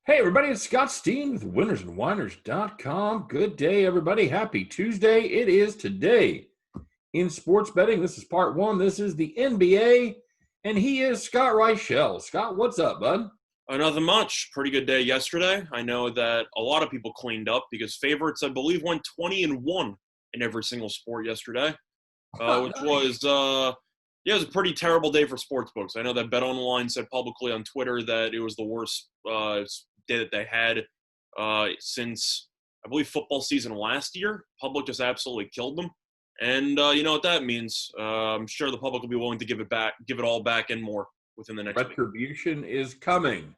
Hey, everybody, it's Scott Steen with winnersandwhiners.com. Good day, everybody. Happy Tuesday. It is today in sports betting. This is part one. This is the NBA, and he is Scott Reichel. Scott, what's up, bud? Nothing much. Pretty good day yesterday. I know that a lot of people cleaned up because favorites, I believe, went 20-1 in every single sport yesterday, which Nice. was yeah, it was a pretty terrible day for sports books. I know that BetOnline said publicly on Twitter that it was the worst day that they had since I believe football season last year. Public just absolutely killed them, and you know what that means. I'm sure the public will be willing to give it all back and more within the next week, Retribution is coming.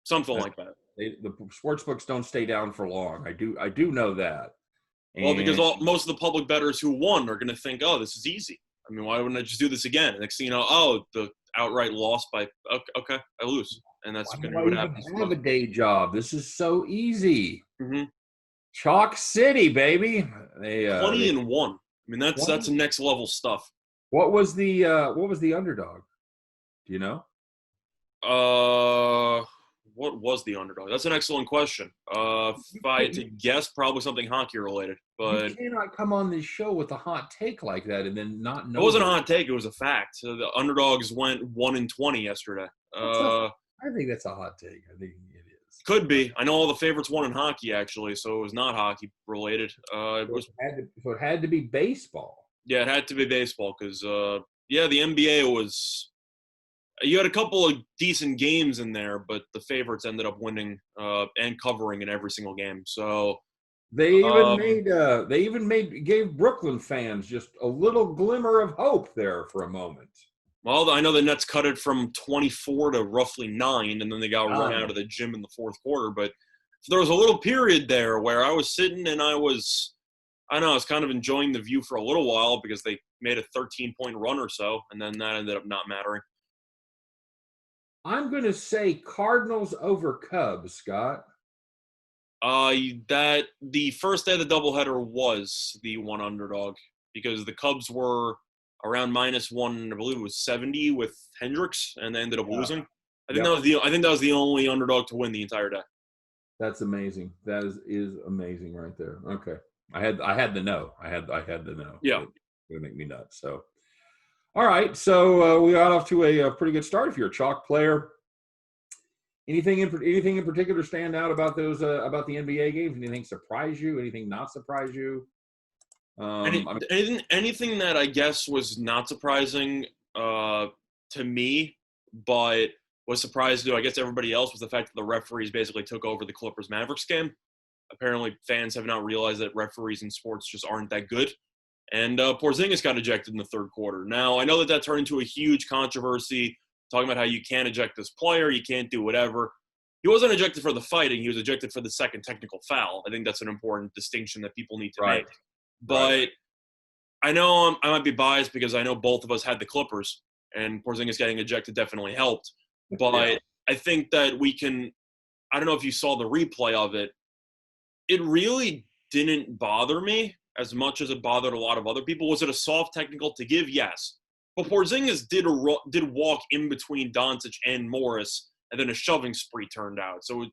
something like that. The sports books don't stay down for long. I do know that. Well, because And most of the public bettors who won are going to think, oh, this is easy. I mean, why wouldn't I just do this again? Next thing you know, oh, the outright loss by, okay, I lose. And that's why going do to be I what even happens. have a day job? This is so easy. Mm-hmm. Chalk City, baby. They 20-1. I mean, that's 20. next level stuff. What was the underdog? Do you know? Uh, what was the underdog? That's an excellent question. If I had to guess, probably something hockey related, You but cannot come on this show with a hot take like that and then not it know wasn't a the. hot take. It was a fact. So the underdogs went 1-20 yesterday. That's a. I think that's a hot take. I think it is. Could be. I know all the favorites won in hockey, actually, so it was not hockey related. It So it was, had to. So it had to be baseball. yeah, it had to be baseball because, yeah, the NBA was. You had a couple of decent games in there, but the favorites ended up winning and covering in every single game. So, They even um, made. They even made gave Brooklyn fans just a little glimmer of hope there for a moment. well, I know the Nets cut it from 24 to roughly 9, and then they got run out Nine. of the gym in the fourth quarter. But there was a little period there where I was sitting and I know I was kind of enjoying the view for a little while because they made a 13-point run or so, and then that ended up not mattering. I'm going to say Cardinals over Cubs, Scott. That the first day of the doubleheader was the one underdog because the Cubs were around -1, I believe it was 70 with Hendricks, and they ended up Yeah. losing. Yep. I think that was the only underdog to win the entire day. That's amazing. That is amazing right there. Okay. I had the know. I had the know. Yeah. It would make me nuts. So all right. So we got off to a pretty good start. If you're a chalk player, anything in particular stand out about those about the NBA games? Anything surprise you? Anything not surprise you? I mean, Anything that I guess was not surprising to me, but was surprised to I guess everybody else was the fact that the referees basically took over the Clippers Mavericks game. Apparently, fans have not realized that referees in sports just aren't that good. And Porzingis got ejected in the third quarter. Now, I know that turned into a huge controversy, talking about how you can't eject this player, you can't do whatever. He wasn't ejected for the fighting. He was ejected for the second technical foul. I think that's an important distinction that people need to right, make. right. But I know I might be biased because I know both of us had the Clippers, and Porzingis getting ejected definitely helped. Yeah. But I think that we can – I don't know if you saw the replay of it. It really didn't bother me as much as it bothered a lot of other people. Was it a soft technical to give? Yes. But Porzingis did walk in between Doncic and Morris, and then a shoving spree turned out. So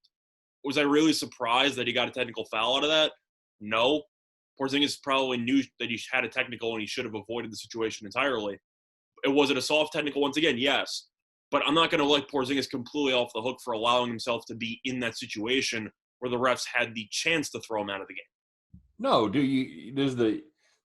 was I really surprised that he got a technical foul out of that? No. Porzingis probably knew that he had a technical and he should have avoided the situation entirely. Was it a soft technical? Once again, yes. But I'm not going to let Porzingis completely off the hook for allowing himself to be in that situation where the refs had the chance to throw him out of the game. No, does the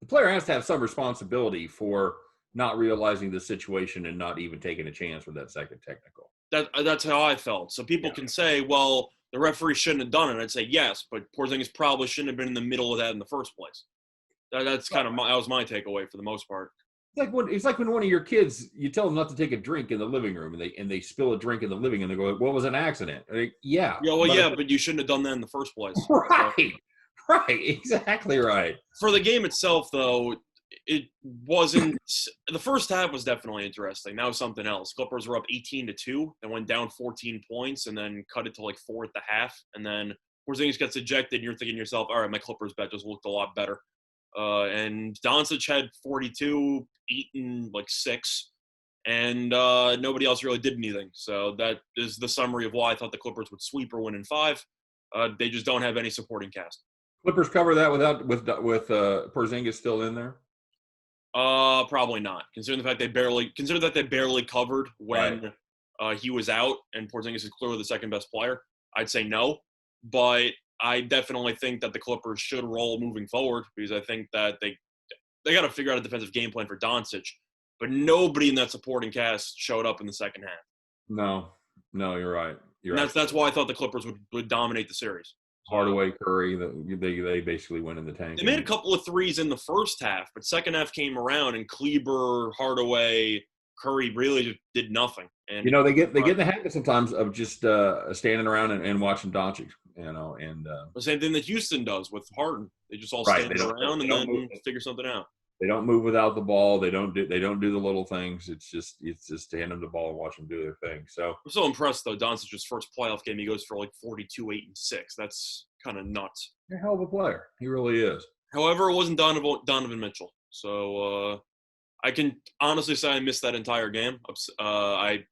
player has to have some responsibility for not realizing the situation and not even taking a chance with that second technical. That's how I felt. So people Yeah. can say, well, the referee shouldn't have done it. I'd say yes, but Porzingis probably shouldn't have been in the middle of that in the first place. That's kind of that was my takeaway for the most part. It's like when one of your kids, you tell them not to take a drink in the living room, and they spill a drink in the living, and they go, "Well, it was an accident." Like, yeah, Yeah, well, but yeah, but you shouldn't have done that in the first place. right, right, exactly right. For the game itself, though, it wasn't. The first half was definitely interesting. That was something else. Clippers were up 18-2, and went down 14 points, and then cut it to like 4 at the half, and then Porzingis gets ejected, and you're thinking to yourself, all right, my Clippers bet just looked a lot better. And Doncic had 42, Eaton like 6. and nobody else really did anything. So that is the summary of why I thought the Clippers would sweep or win in 5. They just don't have any supporting cast. Clippers cover that with Porzingis still in there. Probably not. Considering that they barely covered when he was out, and Porzingis is clearly the second best player, I'd say no. But I definitely think that the Clippers should roll moving forward, because I think that they got to figure out a defensive game plan for Doncic. But nobody in that supporting cast showed up in the second half. No, you're right. And that's why I thought the Clippers would dominate the series. Hardaway, Curry, they basically went in the tank. They made a couple of threes in the first half, but second half came around, and Kleber, Hardaway, Curry really just did nothing. And they get in the habit sometimes of just standing around and watching Doncic. And the same thing that Houston does with Harden. They just all stand around and then figure something out. They don't move without the ball. They don't do the little things. It's just hand them the ball and watch them do their thing. So I'm so impressed though. Doncic's first playoff game, he goes for like 42, 8, and 6. That's kind of nuts. He's a hell of a player. He really is. However, it wasn't Donovan Mitchell. So I can honestly say I missed that entire game. I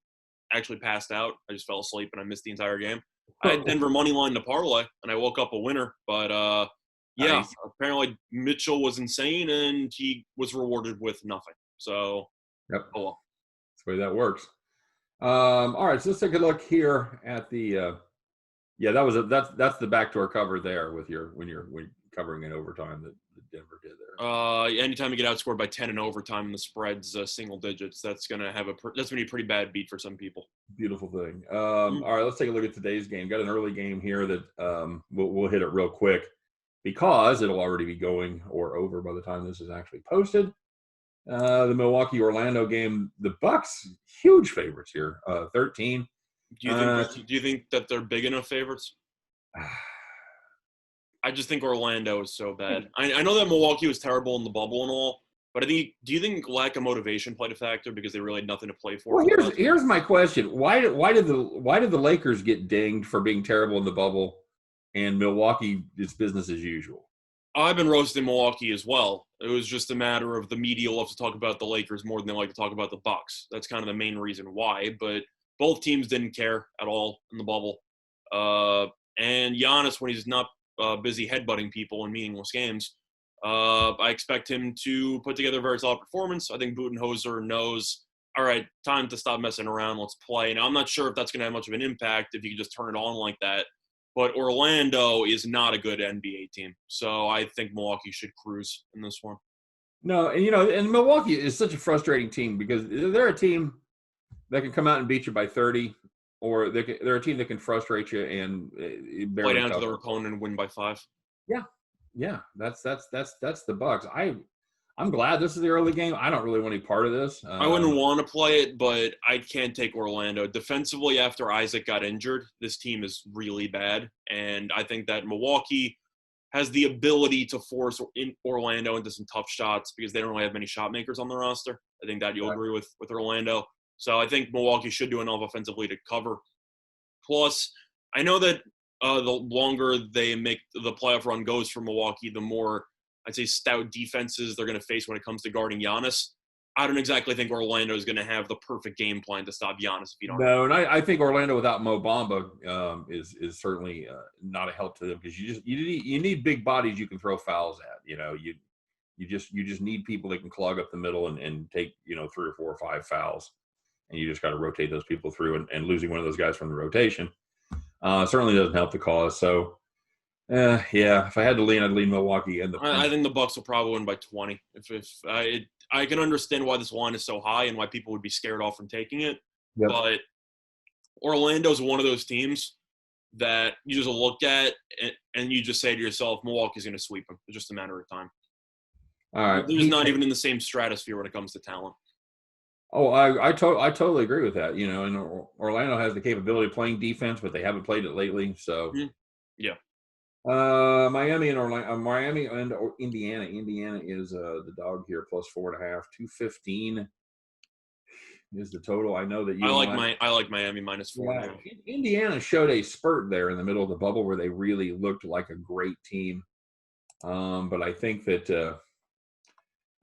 actually passed out. I just fell asleep and I missed the entire game. I had Denver money line to parlay, and I woke up a winner. But nice. Apparently Mitchell was insane, and he was rewarded with nothing. So, yep. Oh well. That's the way that works. All right, so let's take a look here at the. That's the backdoor cover there with when you're covering in overtime that Denver did there. Anytime you get outscored by 10 in overtime and the spread's single digits, that's gonna be a pretty bad beat for some people. Beautiful thing. All right, let's take a look at today's game. Got an early game here that we'll hit it real quick because it'll already be going or over by the time this is actually posted. The Milwaukee-Orlando game, the Bucks, huge favorites here, 13. Do you think that they're big enough favorites? I just think Orlando is so bad. I know that Milwaukee was terrible in the bubble and all, but do you think lack of motivation played a factor because they really had nothing to play for? Well, here's my question: Why did the Lakers get dinged for being terrible in the bubble, and Milwaukee it's business as usual? I've been roasting Milwaukee as well. It was just a matter of the media loves to talk about the Lakers more than they like to talk about the Bucks. That's kind of the main reason why. But both teams didn't care at all in the bubble. And Giannis, when he's not busy headbutting people in meaningless games, I expect him to put together a very solid performance. I think Budenholzer knows, all right, time to stop messing around. Let's play. Now, I'm not sure if that's going to have much of an impact if you can just turn it on like that. But Orlando is not a good NBA team. So I think Milwaukee should cruise in this one. No, and Milwaukee is such a frustrating team because they're a team that can come out and beat you by 30, or they're a team that can frustrate you and play down to their opponent and win by 5. Yeah, that's the Bucks. I'm glad this is the early game. I don't really want any part of this. I wouldn't want to play it, but I can't take Orlando. Defensively, after Isaac got injured, this team is really bad, and I think that Milwaukee has the ability to force Orlando into some tough shots because they don't really have many shot makers on the roster. I think that you'll agree with Orlando. So I think Milwaukee should do enough offensively to cover. Plus, I know that the longer they make the playoff run goes for Milwaukee, the more, I'd say, stout defenses they're going to face when it comes to guarding Giannis. I don't exactly think Orlando is going to have the perfect game plan to stop Giannis if you don't. No, and I think Orlando without Mo Bamba is certainly not a help to them because you need big bodies you can throw fouls at. You just need people that can clog up the middle and take 3 or 4 or 5 fouls, and you just got to rotate those people through. And losing one of those guys from the rotation certainly doesn't help the cause. So. If I had to lean, I'd lean Milwaukee. I think the Bucks will probably win by 20. I can understand why this line is so high and why people would be scared off from taking it. Yep. But Orlando's one of those teams that you just look at and you just say to yourself, Milwaukee's going to sweep them. It's just a matter of time. All right. They're just not even in the same stratosphere when it comes to talent. Oh, I totally agree with that. And Orlando has the capability of playing defense, but they haven't played it lately. So, yeah. Miami and Indiana. Indiana is the dog here plus 4.5. 215 is the total. I know that I like Miami minus 4.5. Indiana showed a spurt there in the middle of the bubble where they really looked like a great team. But I think that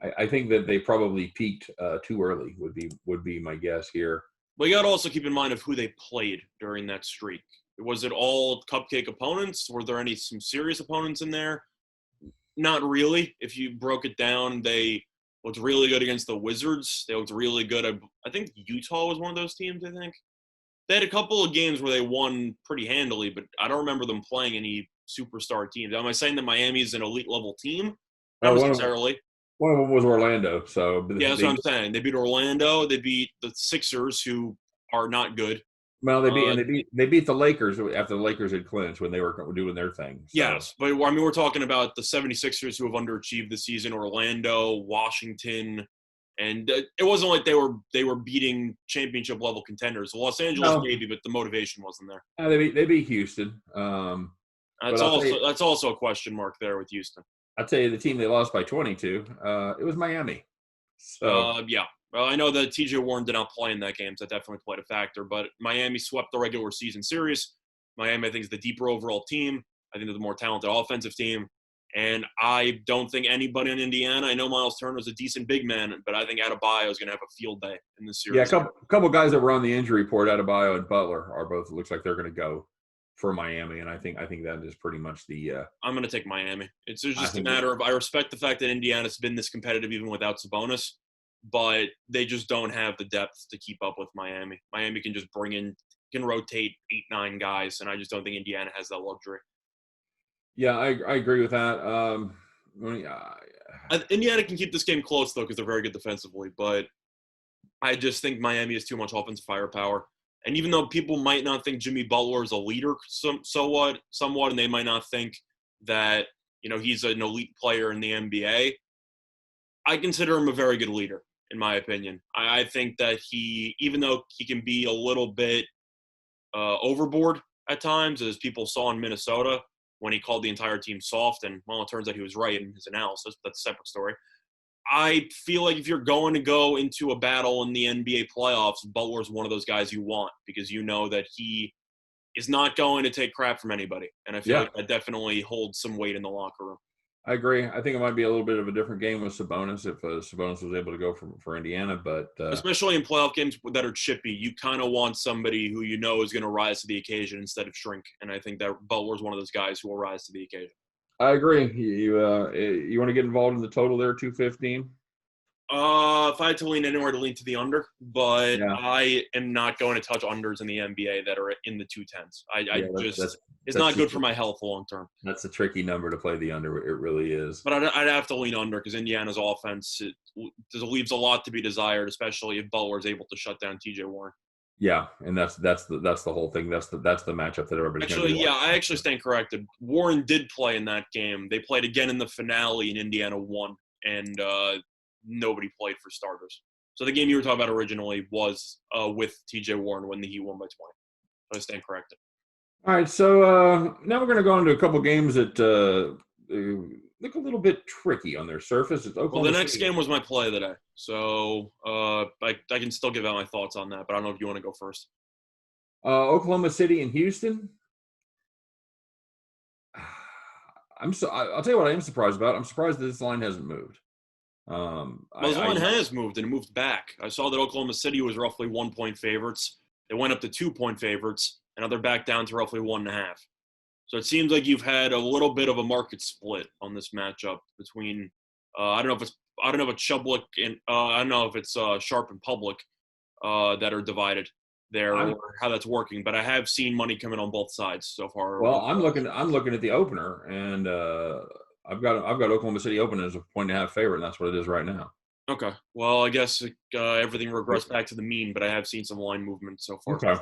I think that they probably peaked too early. Would be my guess here. But you got to also keep in mind of who they played during that streak. Was it all cupcake opponents? Were there some serious opponents in there? Not really. If you broke it down, they looked really good against the Wizards. They looked really good. I think Utah was one of those teams, I think. They had a couple of games where they won pretty handily, but I don't remember them playing any superstar teams. Am I saying that Miami is an elite level team? Not necessarily. One of them was Orlando. So yeah, that's what I'm saying. They beat Orlando. They beat the Sixers, who are not good. Well, they beat the Lakers after the Lakers had clinched when they were doing their thing. So. Yes, but I mean, we're talking about the 76ers who have underachieved this season, Orlando, Washington, and it wasn't like they were beating championship level contenders. Los Angeles maybe, but the motivation wasn't there. They beat Houston. That's also a question mark there with Houston. I'll tell you, the team they lost by 22, it was Miami. So yeah. Well, I know that TJ Warren did not play in that game, so that definitely played a factor. But Miami swept the regular season series. Miami, I think, is the deeper overall team. I think they're the more talented offensive team. And I don't think anybody in Indiana, I know Miles Turner's a decent big man, but I think Adebayo is going to have a field day in this series. Yeah, a couple guys that were on the injury report, Adebayo and Butler, are both, it looks like they're going to go for Miami, and I think that is pretty much the. I'm going to take Miami. It's just a matter of, I respect the fact that Indiana's been this competitive even without Sabonis, but they just don't have the depth to keep up with Miami. Miami can just can rotate 8-9 guys, and I just don't think Indiana has that luxury. Yeah, I agree with that. Indiana can keep this game close, though, because they're very good defensively, but I just think Miami has too much offensive firepower. And even though people might not think Jimmy Butler is a leader somewhat, and they might not think that, he's an elite player in the NBA, I consider him a very good leader, in my opinion. I think that even though he can be a little bit overboard at times, as people saw in Minnesota when he called the entire team soft, and, well, it turns out he was right in his analysis. That's a separate story. I feel like if you're going to go into a battle in the NBA playoffs, Butler's one of those guys you want, because you know that he is not going to take crap from anybody. And I feel like that definitely holds some weight in the locker room. I agree. I think it might be a little bit of a different game with Sabonis if Sabonis was able to go for Indiana. But especially in playoff games that are chippy, you kind of want somebody who is going to rise to the occasion instead of shrink. And I think that Butler's one of those guys who will rise to the occasion. I agree. You want to get involved in the total there, 215? If I had to lean anywhere, to lean to the under, but I am not going to touch unders in the NBA that are in the 210s. It's not good for my health long term. That's a tricky number to play the under. It really is. But I'd have to lean under because Indiana's offense leaves a lot to be desired, especially if Butler is able to shut down TJ Warren. Yeah, and that's the whole thing. That's the matchup that everybody's actually. Yeah, I actually stand corrected. Warren did play in that game. They played again in the finale, and Indiana won, and nobody played for starters. So the game you were talking about originally was with TJ Warren when the Heat won by 20. So I stand corrected. All right, so now we're going to go into a couple games that look a little bit tricky on their surface. It's Oklahoma the next City. game was my play of the day. So I can still give out my thoughts on that, but I don't know if you want to go first. Oklahoma City and Houston. I'll tell you what I am surprised about. I'm surprised that this line hasn't moved. This line has moved, and it moved back. I saw that Oklahoma City was roughly 1-point favorites. They went up to 2-point favorites, and now they're back down to roughly 1.5. So it seems like you've had a little bit of a market split on this matchup between I don't know if it's Chubbuck and I don't know if it's Sharp and Public that are divided there, or how that's working. But I have seen money come in on both sides so far. Well, I'm looking at the opener, and I've got Oklahoma City open as a 1.5 favorite, and that's what it is right now. Okay. Well, I guess everything regressed back to the mean, but I have seen some line movement so far. Okay.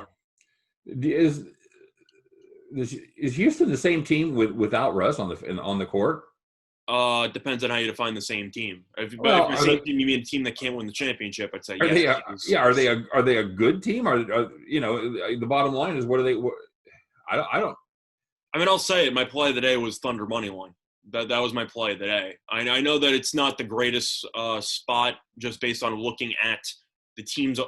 Is Houston the same team without Russ on the court? Depends on how you define the same team. If the same team, you mean a team that can't win the championship, I'd say yes. Are they a good team? The bottom line is, what are they? I don't. I mean, I'll say it. My play of the day was Thunder money line. That was my play of the day. I know that it's not the greatest spot just based on looking at the teams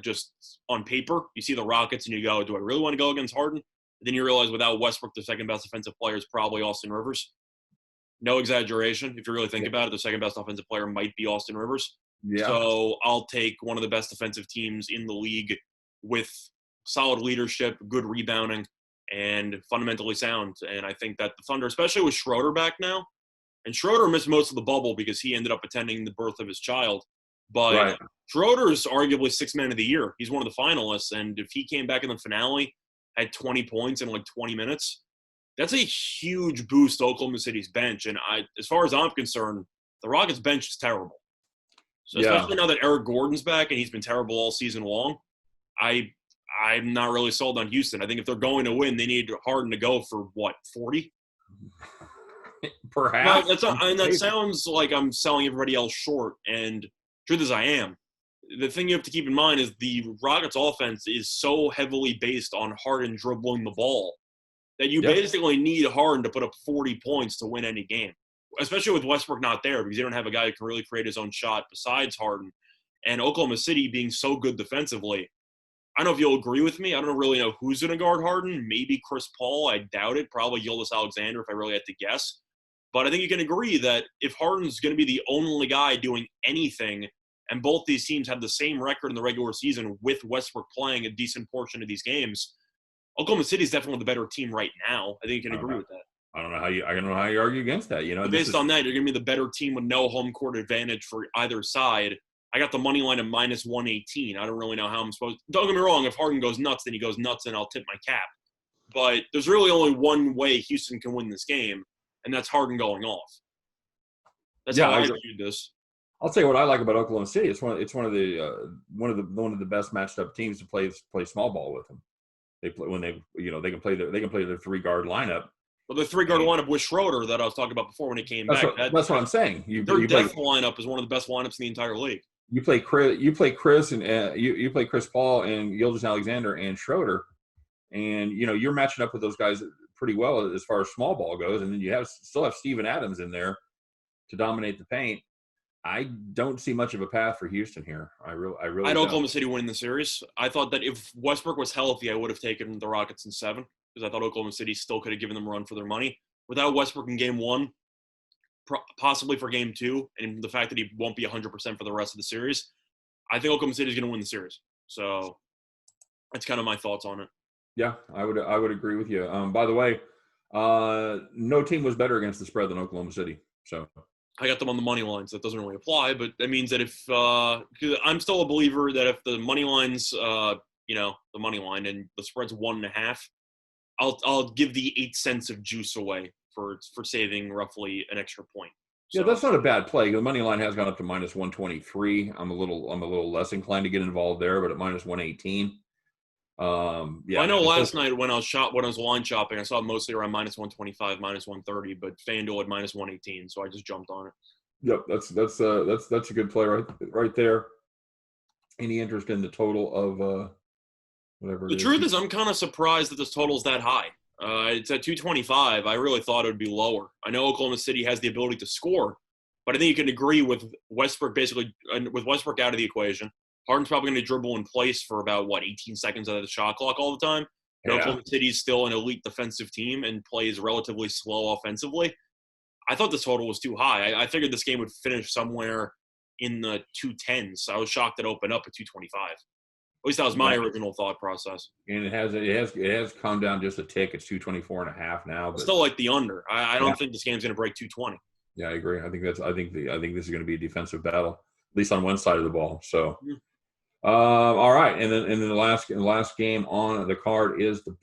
just on paper. You see the Rockets and you go, do I really want to go against Harden? Then you realize without Westbrook, the second best defensive player is probably Austin Rivers. No exaggeration. If you really think about it, the second best offensive player might be Austin Rivers. Yeah. So I'll take one of the best defensive teams in the league with solid leadership, good rebounding, and fundamentally sound. And I think that the Thunder, especially with Schroeder back now, and Schroeder missed most of the bubble because he ended up attending the birth of his child. But Right. Schroeder is arguably sixth man of the year. He's one of the finalists. And if he came back in the finale, had 20 points in like 20 minutes, that's a huge boost to Oklahoma City's bench. And as far as I'm concerned, the Rockets bench is terrible. So Yeah. especially now that Eric Gordon's back and he's been terrible all season long, I'm not really sold on Houston. I think if they're going to win, they need Harden to go for what, 40? Perhaps. And that sounds like I'm selling everybody else short. And truth is, I am. The thing you have to keep in mind is the Rockets' offense is so heavily based on Harden dribbling the ball that you basically need Harden to put up 40 points to win any game, especially with Westbrook not there because you don't have a guy who can really create his own shot besides Harden. And Oklahoma City being so good defensively, I don't know if you'll agree with me. I don't really know who's going to guard Harden. Maybe Chris Paul. I doubt it. Probably Gilgeous Alexander if I really had to guess. But I think you can agree that if Harden's going to be the only guy doing anything, and both these teams have the same record in the regular season with Westbrook playing a decent portion of these games, Oklahoma City is definitely the better team right now. I think you can agree with that. I don't know how you argue against that. But based on that, you're going to be the better team with no home court advantage for either side. I got the money line at minus 118. I don't really know how I'm supposed to. Don't get me wrong. If Harden goes nuts, then he goes nuts, and I'll tip my cap. But there's really only one way Houston can win this game, and that's Harden going off. That's how I viewed this. I'll tell you what I like about Oklahoma City. It's one of the best matched up teams to play small ball with them. They play when they can play their 3-guard lineup. Well, the 3-guard lineup with Schroeder that I was talking about before when he came back. That's what I'm saying. Their death lineup is one of the best lineups in the entire league. You play Chris and you play Chris Paul and Gilgeous Alexander and Schroeder, and you're matching up with those guys pretty well as far as small ball goes. And then you still have Steven Adams in there to dominate the paint. I don't see much of a path for Houston here. I really I had Oklahoma City winning the series. I thought that if Westbrook was healthy, I would have taken the Rockets in 7 because I thought Oklahoma City still could have given them a run for their money. Without Westbrook in game 1, possibly for game 2, and the fact that he won't be 100% for the rest of the series, I think Oklahoma City is going to win the series. So that's kind of my thoughts on it. Yeah, I would agree with you. By the way, no team was better against the spread than Oklahoma City. So I got them on the money lines. That doesn't really apply, but that means that if cause I'm still a believer that if the money line's the money line and the spread's 1.5, I'll give the 8 cents of juice away for saving roughly an extra point. So, yeah, that's not a bad play. The money line has gone up to minus 123. I'm a little less inclined to get involved there, but at minus 118. Yeah, I know last night when I was line shopping, I saw it mostly around minus 125, minus 130, but FanDuel at minus 118, so I just jumped on it. Yep, that's a good play right there. Any interest in the total of whatever? The truth is, I'm kind of surprised that this total is that high. It's at 225. I really thought it would be lower. I know Oklahoma City has the ability to score, but I think you can agree with Westbrook with Westbrook out of the equation. Harden's probably going to dribble in place for about, 18 seconds out of the shot clock all the time. Yeah. Oklahoma City's still an elite defensive team and plays relatively slow offensively. I thought this total was too high. I figured this game would finish somewhere in the 210s. I was shocked it opened up at 225. At least that was my original thought process. And it has come down just a tick. It's 224.5 now. But still like the under. I don't think this game's going to break 220. Yeah, I agree. I think this is going to be a defensive battle, at least on one side of the ball. So. Mm-hmm. All right, and then the last game on the card is the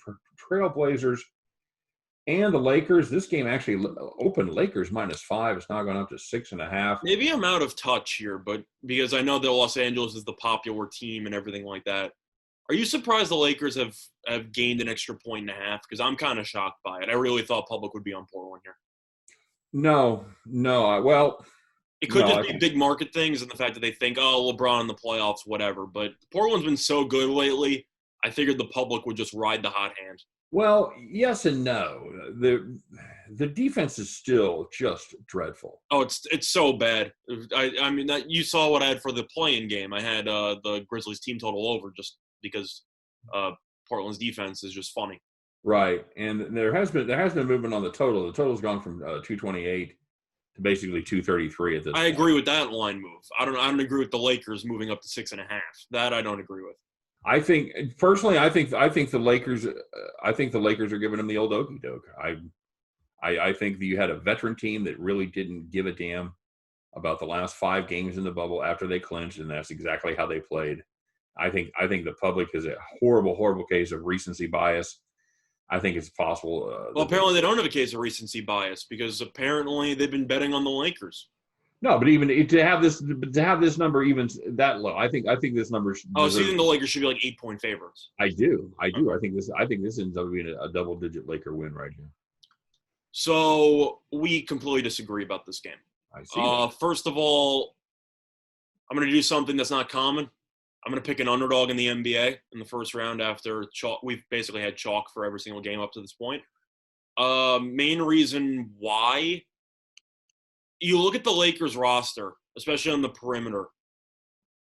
Trailblazers and the Lakers. This game actually opened Lakers -5. It's now gone up to 6.5. Maybe I'm out of touch here, but because I know that Los Angeles is the popular team and everything like that. Are you surprised the Lakers have gained an extra 1.5? Because I'm kind of shocked by it. I really thought public would be on Portland here. No. It could just be big market things and the fact that they think, LeBron in the playoffs, whatever. But Portland's been so good lately, I figured the public would just ride the hot hand. Well, yes and no. The defense is still just dreadful. Oh, it's so bad. I mean, you saw what I had for the play-in game. I had the Grizzlies team total over just because Portland's defense is just funny. Right, and there has been movement on the total. The total's gone from 228 to basically 233 at this I point. agree with that line move. I don't agree with the Lakers moving up to 6.5. That I don't agree with. I think personally, I think the Lakers. I think the Lakers are giving them the old okey doke. I think that you had a veteran team that really didn't give a damn about the last 5 games in the bubble after they clinched, and that's exactly how they played. I think the public is a horrible case of recency bias. I think it's possible. Well, apparently they don't have a case of recency bias because apparently they've been betting on the Lakers. No, but even to have this number even that low, I think this number. Oh, so you think the Lakers should be like 8-point favorites? I do. I think this ends up being a double-digit Laker win right here. So we completely disagree about this game. I see. First of all, I'm going to do something that's not common. I'm going to pick an underdog in the NBA in the first round after chalk. We've basically had chalk for every single game up to this point. Main reason why, you look at the Lakers roster, especially on the perimeter.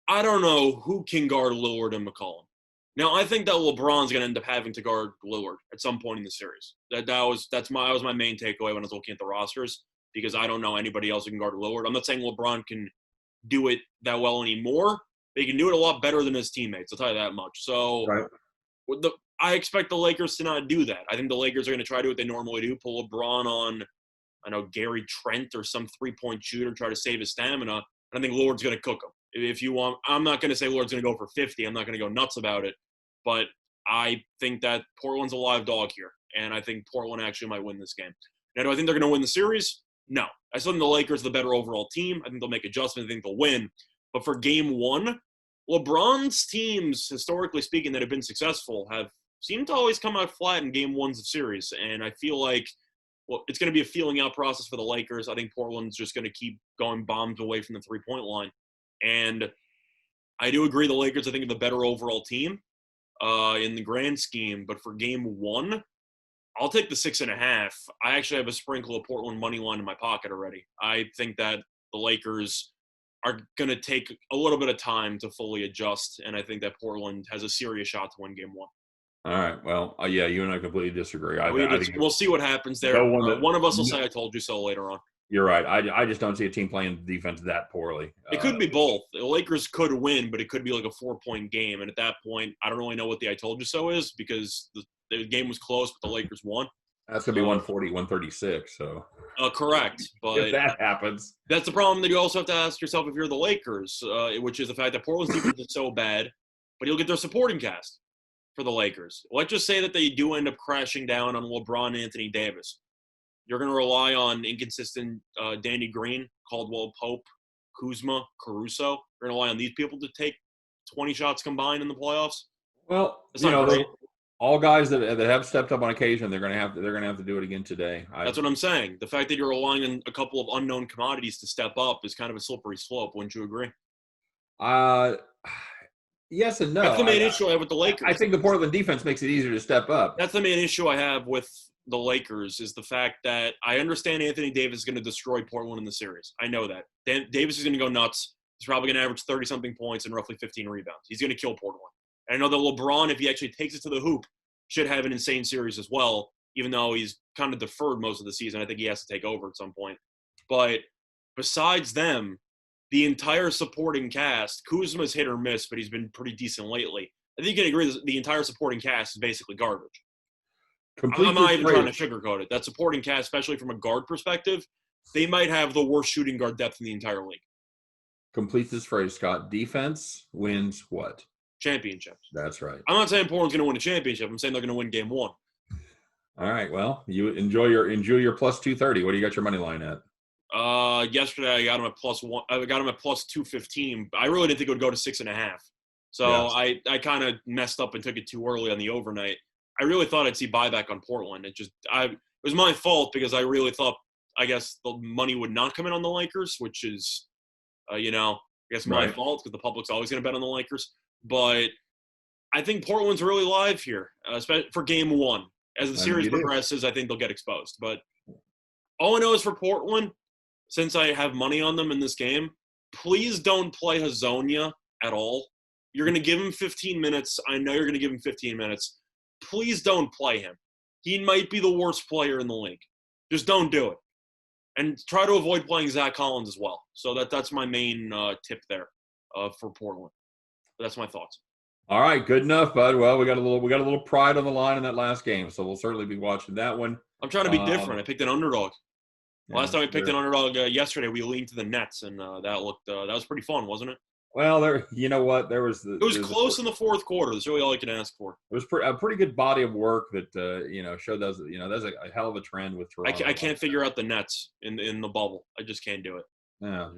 I don't know who can guard Lillard and McCollum. Now, I think that LeBron's going to end up having to guard Lillard at some point in the series. That was my main takeaway when I was looking at the rosters, because I don't know anybody else who can guard Lillard. I'm not saying LeBron can do it that well anymore. They can do it a lot better than his teammates, I'll tell you that much. So Right. I expect the Lakers to not do that. I think the Lakers are going to try to do what they normally do, pull LeBron on, I know, Gary Trent or some three-point shooter, try to save his stamina. And I think Lillard's going to cook him. If you want, I'm not going to say Lillard's going to go for 50. I'm not going to go nuts about it. But I think that Portland's a live dog here. And I think Portland actually might win this game. Now, do I think they're going to win the series? No. I still think the Lakers are the better overall team. I think they'll make adjustments. I think they'll win. But for game one, LeBron's teams, historically speaking, that have been successful have seemed to always come out flat in game ones of series. And I feel like, well, it's going to be a feeling out process for the Lakers. I think Portland's just going to keep going bombs away from the three-point line. And I do agree the Lakers, I think, are the better overall team in the grand scheme. But for game one, I'll take the 6.5. I actually have a sprinkle of Portland money line in my pocket already. I think that the Lakers are going to take a little bit of time to fully adjust, and I think that Portland has a serious shot to win game one. All right. Well, yeah, you and I completely disagree. We'll see what happens there. One of us will say I told you so later on. You're right. I just don't see a team playing defense that poorly. It could be both. The Lakers could win, but it could be like a 4-point game. And at that point, I don't really know what the I told you so is, because the game was close, but the Lakers won. That's going to be 140, 136. So correct. But if that happens, that's the problem that you also have to ask yourself if you're the Lakers, which is the fact that Portland's defense is so bad, but you'll get their supporting cast for the Lakers. Let's just say that they do end up crashing down on LeBron and Anthony Davis. You're going to rely on inconsistent Danny Green, Caldwell Pope, Kuzma, Caruso. You're going to rely on these people to take 20 shots combined in the playoffs. Well, all guys that have stepped up on occasion, they're going to have to do it again today. That's what I'm saying. The fact that you're relying on a couple of unknown commodities to step up is kind of a slippery slope. Wouldn't you agree? Yes and no. That's the main issue I have with the Lakers. I think the Portland defense makes it easier to step up. That's the main issue I have with the Lakers, is the fact that I understand Anthony Davis is going to destroy Portland in the series. I know that. Davis is going to go nuts. He's probably going to average 30-something points and roughly 15 rebounds. He's going to kill Portland. And I know that LeBron, if he actually takes it to the hoop, should have an insane series as well, even though he's kind of deferred most of the season. I think he has to take over at some point. But besides them, the entire supporting cast, Kuzma's hit or miss, but he's been pretty decent lately. I think you can agree that the entire supporting cast is basically garbage. I'm not even trying to sugarcoat it. That supporting cast, especially from a guard perspective, they might have the worst shooting guard depth in the entire league. Complete this phrase, Scott. Defense wins what? Championships. That's right. I'm not saying Portland's going to win a championship. I'm saying they're going to win game one. All right. Well, you enjoy your plus 230. What do you got your money line at? Yesterday I got him at +1. I got him at +215. I really didn't think it would go to 6.5. So yes. I kind of messed up and took it too early on the overnight. I really thought I'd see buyback on Portland. It was my fault, because I really thought, I guess, the money would not come in on the Lakers, which is, I guess my fault, because the public's always going to bet on the Lakers. But I think Portland's really live here, especially for game one. As the series progresses, I think they'll get exposed. But all I know is for Portland, since I have money on them in this game, please don't play Hazonia at all. You're going to give him 15 minutes. I know you're going to give him 15 minutes. Please don't play him. He might be the worst player in the league. Just don't do it. And try to avoid playing Zach Collins as well. So that's my main tip there for Portland. But that's my thoughts. All right, good enough, bud. Well, we got a little pride on the line in that last game, so we'll certainly be watching that one. I'm trying to be different. I picked an underdog. Last time I picked an underdog yesterday, we leaned to the Nets, and that was pretty fun, wasn't it? Well, you know what? It was close in the fourth quarter. That's really all I can ask for. It was a pretty good body of work that showed those. There's a hell of a trend with Toronto. I can't figure out the Nets in the bubble. I just can't do it. Yeah,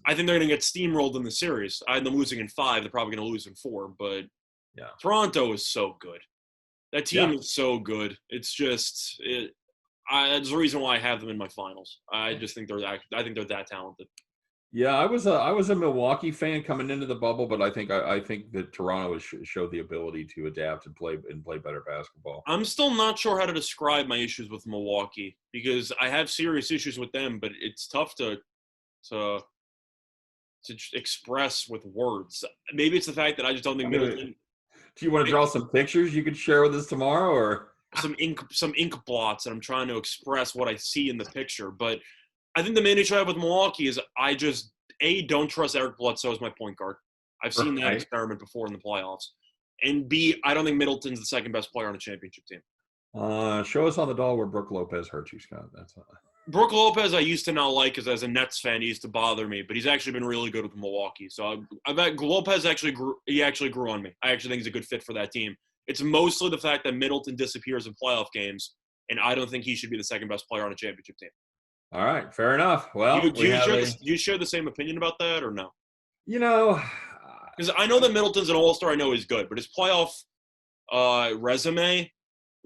I think they're going to get steamrolled in the series. I had them losing in 5. They're probably going to lose in 4. But yeah, Toronto is so good. That team is so good. It's just there's a reason why I have them in my finals. I just think they're that talented. Yeah, I was a Milwaukee fan coming into the bubble, but I think that Toronto has showed the ability to adapt and play better basketball. I'm still not sure how to describe my issues with Milwaukee because I have serious issues with them, but it's tough to express with words. Maybe it's the fact that I just don't think Middleton. Do you want to draw some pictures you could share with us tomorrow, or some ink blots, and I'm trying to express what I see in the picture, but. I think the main issue I have with Milwaukee is I just, don't trust Eric Bledsoe as my point guard. I've seen that experiment before in the playoffs. And B, I don't think Middleton's the second best player on a championship team. Show us on the doll where Brook Lopez hurt you, Scott. Brook Lopez I used to not like because as a Nets fan, he used to bother me, but he's actually been really good with Milwaukee. So Lopez actually grew on me. I actually think he's a good fit for that team. It's mostly the fact that Middleton disappears in playoff games, and I don't think he should be the second best player on a championship team. All right, fair enough. Well, do you share the same opinion about that or no? Because I know that Middleton's an all-star. I know he's good, but his playoff resume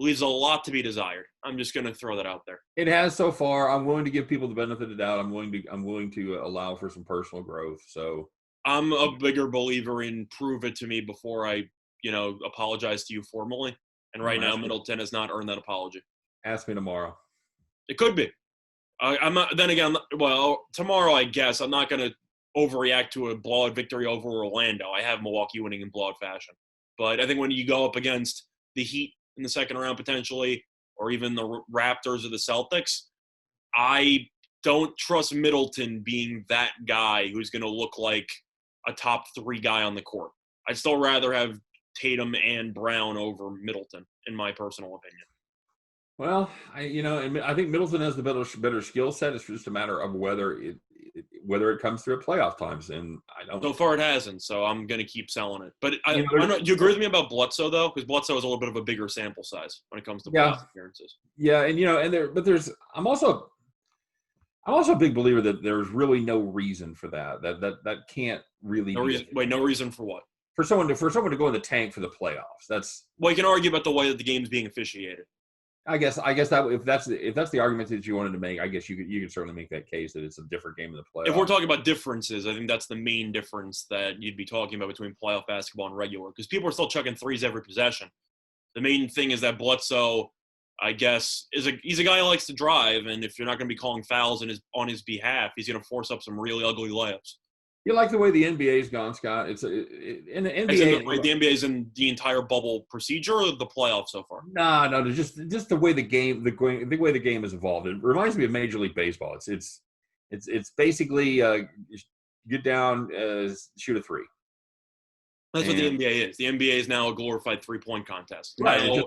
leaves a lot to be desired. I'm just going to throw that out there. It has so far. I'm willing to give people the benefit of the doubt. I'm willing to allow for some personal growth. So I'm a bigger believer in prove it to me before I, apologize to you formally. And right now, Middleton has not earned that apology. Ask me tomorrow. It could be. I'm not. Then again, well, tomorrow I guess I'm not going to overreact to a blowout victory over Orlando. I have Milwaukee winning in blowout fashion, but I think when you go up against the Heat in the second round potentially, or even the Raptors or the Celtics, I don't trust Middleton being that guy who's going to look like a top 3 guy on the court. I'd still rather have Tatum and Brown over Middleton, in my personal opinion. Well, I think Middleton has the better skill set. It's just a matter of whether it comes through at playoff times, and I don't. So far, it hasn't. So I'm going to keep selling it. But I don't know. Do you agree with me about Bledsoe though? Because Bledsoe is a little bit of a bigger sample size when it comes to playoff appearances. Yeah, I'm also a big believer that there's really no reason for that. That can't really. No reason. Wait, no reason for what? For someone to go in the tank for the playoffs. That's. Well, you can argue about the way that the game's being officiated. I guess that if that's the argument that you wanted to make, I guess you could certainly make that case that it's a different game in the playoffs. If we're talking about differences, I think that's the main difference that you'd be talking about between playoff basketball and regular, because people are still chucking threes every possession. The main thing is that Bledsoe, I guess, he's a guy who likes to drive, and if you're not going to be calling fouls on his behalf, he's going to force up some really ugly layups. You like the way the NBA's gone, Scott? In the NBA, the NBA's in the entire bubble procedure or the playoffs so far? No, just the way the way the game has evolved. It reminds me of Major League Baseball. It's basically get down, shoot a 3. That's what the NBA is. The NBA is now a glorified 3-point contest. Right.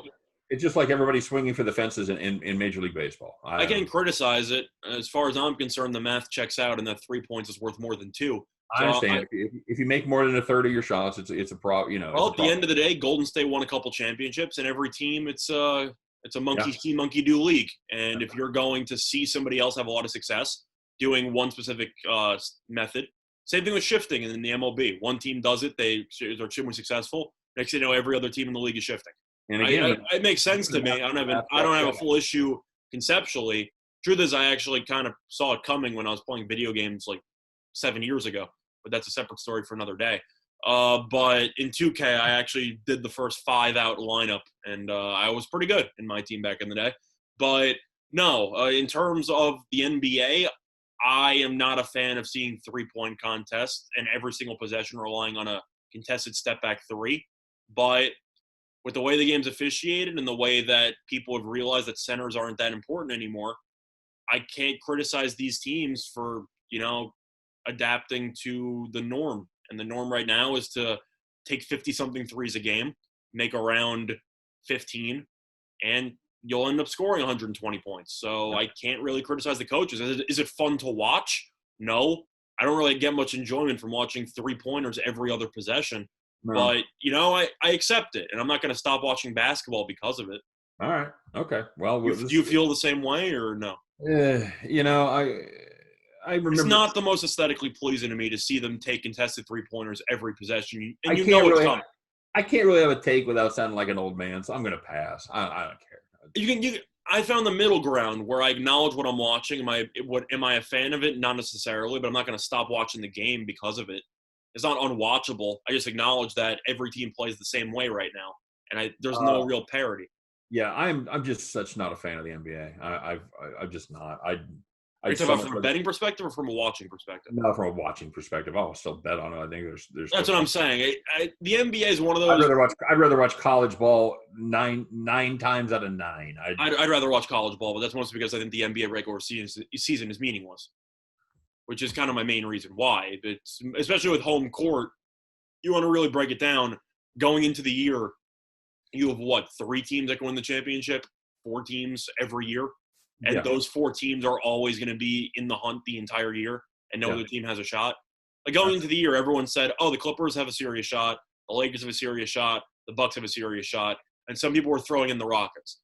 It's just like everybody swinging for the fences in Major League Baseball. I can't criticize it. As far as I'm concerned, the math checks out, and that 3 points is worth more than 2. I understand. If you make more than a third of your shots, it's a problem. Well, at the end of the day, Golden State won a couple championships, and every team it's a monkey see, monkey do league. And if you're going to see somebody else have a lot of success doing one specific method, same thing with shifting in the MLB. One team does it; they're extremely successful. Next thing you know, every other team in the league is shifting. And again, it makes sense to me. I don't have a full issue conceptually. Truth is, I actually kind of saw it coming when I was playing video games like 7 years ago. But that's a separate story for another day. But in 2K, I actually did the first 5-out lineup, and I was pretty good in my team back in the day. But no, in terms of the NBA, I am not a fan of seeing 3-point contests and every single possession relying on a contested step-back 3. But with the way the game's officiated and the way that people have realized that centers aren't that important anymore, I can't criticize these teams for, adapting to the norm. And the norm right now is to take 50-something threes a game, make around 15, and you'll end up scoring 120 points. So I can't really criticize the coaches. Is it fun to watch? No. I don't really get much enjoyment from watching three-pointers every other possession. No. But, I accept it, and I'm not going to stop watching basketball because of it. All right. Okay. Well, Do you feel the same way or no? I remember. It's not the most aesthetically pleasing to me to see them take contested three-pointers every possession. And I can't really have a take without sounding like an old man, so I'm going to pass. I don't care. I found the middle ground where I acknowledge what I'm watching. Am I a fan of it? Not necessarily, but I'm not going to stop watching the game because of it. It's not unwatchable. I just acknowledge that every team plays the same way right now, and there's no real parity. Yeah, I'm just such not a fan of the NBA. I'm just not. Are you talking about from a betting perspective or from a watching perspective? No, from a watching perspective. I'll still bet on it. I think there's. That's what I'm saying. The NBA is one of those. I'd rather watch college ball nine times out of 9. I'd rather watch college ball, but that's mostly because I think the NBA regular season is meaningless, which is kind of my main reason why. It's, especially with home court, you want to really break it down. Going into the year, you have 3 teams that can win the championship, 4 teams every year. And those 4 teams are always going to be in the hunt the entire year, and no other team has a shot. Like going into the year, everyone said, "Oh, the Clippers have a serious shot, the Lakers have a serious shot, the Bucks have a serious shot," and some people were throwing in the Rockets.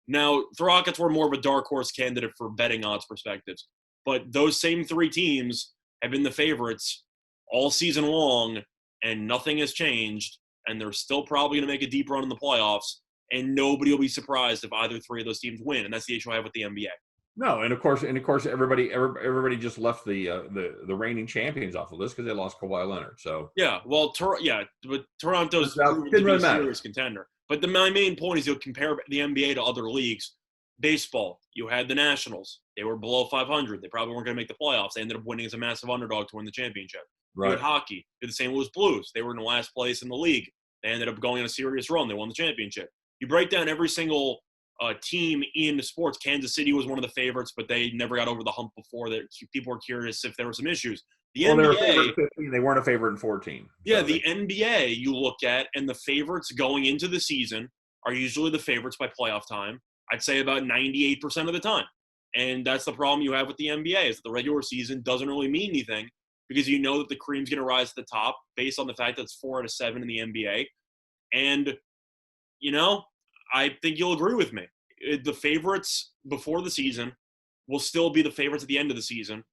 Now, the Rockets were more of a dark horse candidate for betting odds perspectives, but those same 3 teams have been the favorites all season long, and nothing has changed, and they're still probably going to make a deep run in the playoffs. And nobody will be surprised if either 3 of those teams win, and that's the issue I have with the NBA. No, and of course, everybody just left the reigning champions off the list because they lost Kawhi Leonard. So but Toronto's proven to be a serious contender. But my main point is you'll compare the NBA to other leagues. Baseball, you had the Nationals; they were below 500. They probably weren't going to make the playoffs. They ended up winning as a massive underdog to win the championship. Right. You had hockey, you had the St. Louis Blues. They were in the last place in the league. They ended up going on a serious run. They won the championship. You break down every single team in sports. Kansas City was one of the favorites, but they never got over the hump before. That people were curious if there were some issues. NBA, they weren't a favorite in 14. Yeah, the NBA you look at, and the favorites going into the season are usually the favorites by playoff time. I'd say about 98% of the time. And that's the problem you have with the NBA is that the regular season doesn't really mean anything because you know that the cream's going to rise to the top based on the fact that it's 4 out of 7 in the NBA. And, I think you'll agree with me. The favorites before the season will still be the favorites at the end of the season.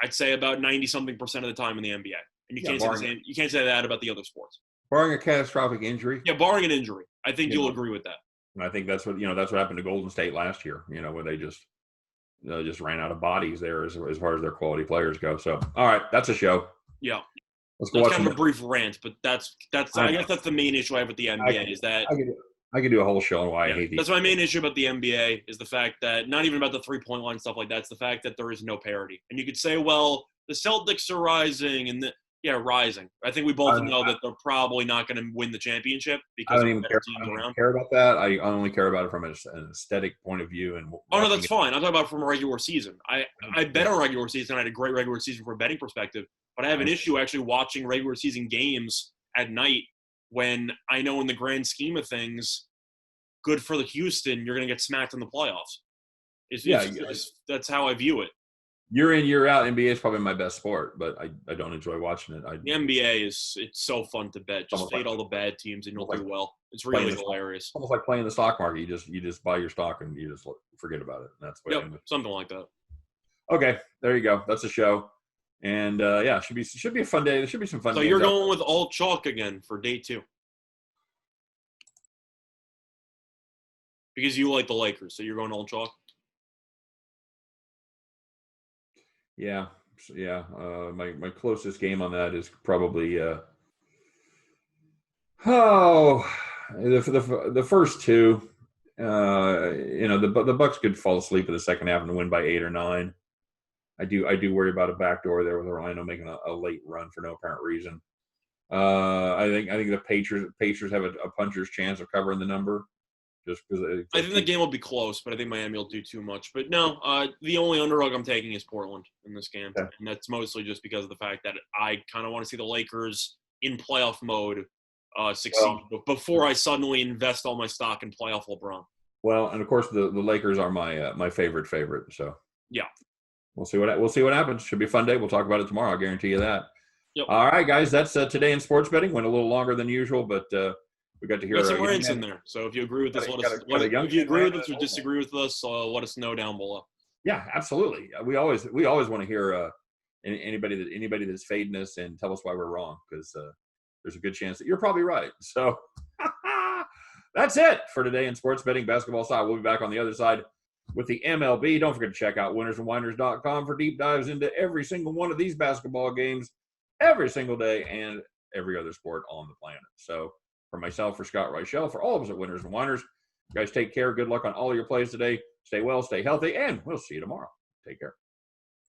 I'd say about 90-something% of the time in the NBA. And you can't say that about the other sports. Barring a catastrophic injury. Yeah, barring an injury. I think you'll agree with that. And I think that's what happened to Golden State last year, where they just ran out of bodies there as far as their quality players go. So, all right, that's a show. Yeah. Let's go. That's kind of a brief rant, but that's I guess that's the main issue I have with the NBA is that I could do a whole show on why I hate these. That's my main issue about the NBA is the fact that not even about the 3-point line stuff like that. It's the fact that there is no parity. And you could say, well, the Celtics are rising and rising. I think we both know that they're probably not going to win the championship because I don't even care about that. I only care about it from an aesthetic point of view. And no, that's fine. I'm talking about from a regular season. I bet on regular season. I had a great regular season from a betting perspective, but I have an issue actually watching regular season games at night when I know in the grand scheme of things, good for the Houston, you're going to get smacked in the playoffs. That's how I view it. Year in, year out, NBA is probably my best sport, but I don't enjoy watching it. The NBA it's so fun to bet. Just fade all the bad teams and you'll do well. It's really hilarious. Almost like playing the stock market. You just buy your stock and you just forget about it. That's what something like that. Okay, there you go. That's a show. And should be a fun day. There should be some fun. So you're going with all chalk again for day 2. Because you like the Lakers, so you're going all chalk? Yeah. My closest game on that is probably the first 2. The Bucks could fall asleep in the second half and win by 8 or 9. I do worry about a backdoor there with Orlando making a late run for no apparent reason. I think the Pacers have a puncher's chance of covering the number. just because I think the game will be close, but I think Miami will do too much. But no, the only underdog I'm taking is Portland in this game, Okay. and that's mostly just because of the fact that I kind of want to see the Lakers in playoff mode succeed before I suddenly invest all my stock in playoff LeBron. Well, and of course the Lakers are my favorite. So yeah, we'll see what happens. Should be a fun day. We'll talk about it tomorrow. I guarantee you that. Yep. All right, guys, that's today in sports betting. Went a little longer than usual, but we got to hear some rants in there. So if you agree with us, if you agree with us or disagree with us, let us know down below. Yeah, absolutely. We always want to hear anybody that's fading us and tell us why we're wrong, because there's a good chance that you're probably right. So that's it for today in sports betting basketball side. We'll be back on the other side with the MLB. Don't forget to check out winnersandwhiners.com for deep dives into every single one of these basketball games every single day and every other sport on the planet. So for myself, for Scott Reichel, for all of us at Winners and Whiners, guys, take care. Good luck on all of your plays today. Stay well, stay healthy, and we'll see you tomorrow. Take care.